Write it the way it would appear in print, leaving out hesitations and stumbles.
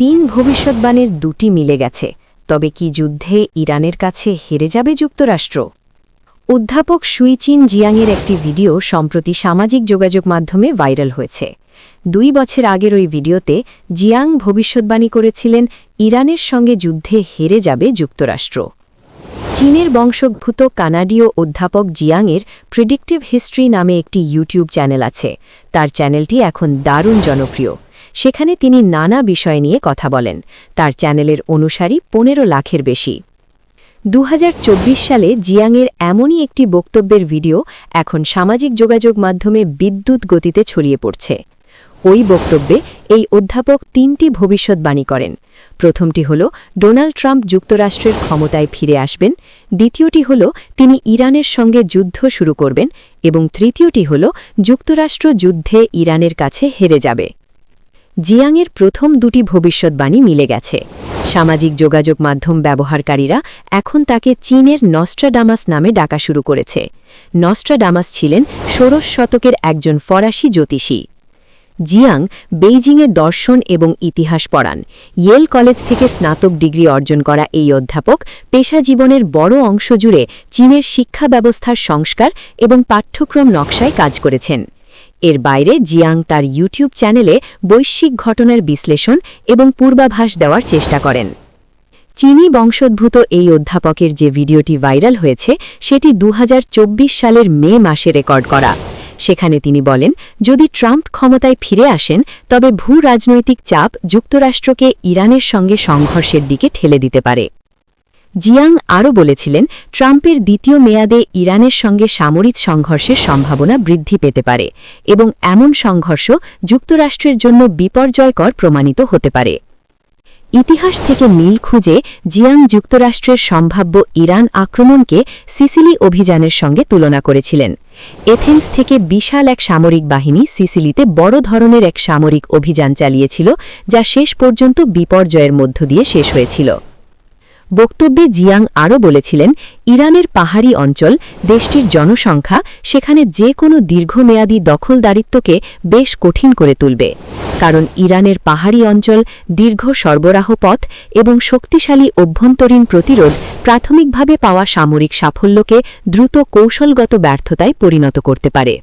তিন ভবিষ্যৎবাণীর দুটি মিলে গেছে। তবে কি যুদ্ধে ইরানের কাছে হেরে যাবে যুক্তরাষ্ট্র? অধ্যাপক সুইচিন জিয়াংয়ের একটি ভিডিও সম্প্রতি সামাজিক যোগাযোগ মাধ্যমে ভাইরাল হয়েছে। 2 বছর আগের ওই ভিডিওতে জিয়াং ভবিষ্যৎবাণী করেছিলেন ইরানের সঙ্গে যুদ্ধে হেরে যাবে যুক্তরাষ্ট্র। চীনের বংশোদ্ভূত কানাডীয় অধ্যাপক জিয়াংয়ের প্রেডিক্টিভ হিস্ট্রি নামে একটি ইউটিউব চ্যানেল আছে। তার চ্যানেলটি এখন দারুণ জনপ্রিয়। সেখানে তিনি নানা বিষয় নিয়ে কথা বলেন। তার চ্যানেলের অনুসারী 15 লাখের বেশি। 2024 সালে জিয়াংয়ের এমনই একটি বক্তব্যের ভিডিও এখন সামাজিক যোগাযোগ মাধ্যমে বিদ্যুৎ গতিতে ছড়িয়ে পড়ছে। ওই বক্তব্যে এই অধ্যাপক 3টি ভবিষ্যৎবাণী করেন। প্রথমটি হল ডোনাল্ড ট্রাম্প যুক্তরাষ্ট্রের ক্ষমতায় ফিরে আসবেন, দ্বিতীয়টি হল তিনি ইরানের সঙ্গে যুদ্ধ শুরু করবেন এবং তৃতীয়টি হল যুক্তরাষ্ট্র যুদ্ধে ইরানের কাছে হেরে যাবে। জিয়াংয়ের প্রথম দুটি ভবিষ্যৎবাণী মিলে গেছে। সামাজিক যোগাযোগ মাধ্যম ব্যবহারকারীরা এখন তাকে চীনের নস্ট্রাডামাস নামে ডাকা শুরু করেছে। নস্ট্রাডামাস ছিলেন 16 শতকের একজন ফরাসি জ্যোতিষী। জিয়াং বেইজিংয়ে দর্শন এবং ইতিহাস পড়ান। ইয়েল কলেজ থেকে স্নাতক ডিগ্রি অর্জন করা এই অধ্যাপক পেশা জীবনের বড় অংশ জুড়ে চীনের শিক্ষা ব্যবস্থার সংস্কার এবং পাঠ্যক্রম নকশায় কাজ করেছেন। এর বাইরে জিয়াং তার ইউটিউব চ্যানেলে বৈশ্বিক ঘটনার বিশ্লেষণ এবং পূর্বাভাস দেওয়ার চেষ্টা করেন। চীনী বংশোদ্ভূত এই অধ্যাপকের যে ভিডিওটি ভাইরাল হয়েছে সেটি 2024 সালের মে মাসে রেকর্ড করা। সেখানে তিনি বলেন, যদি ট্রাম্প ক্ষমতায় ফিরে আসেন তবে ভূ-রাজনৈতিক চাপ যুক্তরাষ্ট্রকে ইরানের সঙ্গে সংঘর্ষের দিকে ঠেলে দিতে পারে। জিয়াং আরও বলেছিলেন, ট্রাম্পের দ্বিতীয় মেয়াদে ইরানের সঙ্গে সামরিক সংঘর্ষের সম্ভাবনা বৃদ্ধি পেতে পারে এবং এমন সংঘর্ষ যুক্তরাষ্ট্রের জন্য বিপর্যয়কর প্রমাণিত হতে পারে। ইতিহাস থেকে মিল খুঁজে জিয়াং যুক্তরাষ্ট্রের সম্ভাব্য ইরান আক্রমণকে সিসিলি অভিযানের সঙ্গে তুলনা করেছিলেন। এথেন্স থেকে বিশাল এক সামরিক বাহিনী সিসিলিতে বড় ধরনের এক সামরিক অভিযান চালিয়েছিল, যা শেষ পর্যন্ত বিপর্যয়ের মধ্য দিয়ে শেষ হয়েছিল। বক্তব্যে জিয়াং আরও বলেছিলেন, ইরানের পাহাড়ি অঞ্চল, দেশটির জনসংখ্যা সেখানে যে কোনো দীর্ঘমেয়াদী দখলদারিত্বকে বেশ কঠিন করে তুলবে। কারণ ইরানের পাহাড়ি অঞ্চল, দীর্ঘ সরবরাহ পথ এবং শক্তিশালী অভ্যন্তরীণ প্রতিরোধ প্রাথমিকভাবে পাওয়া সামরিক সাফল্যকে দ্রুত কৌশলগত ব্যর্থতায় পরিণত করতে পারে।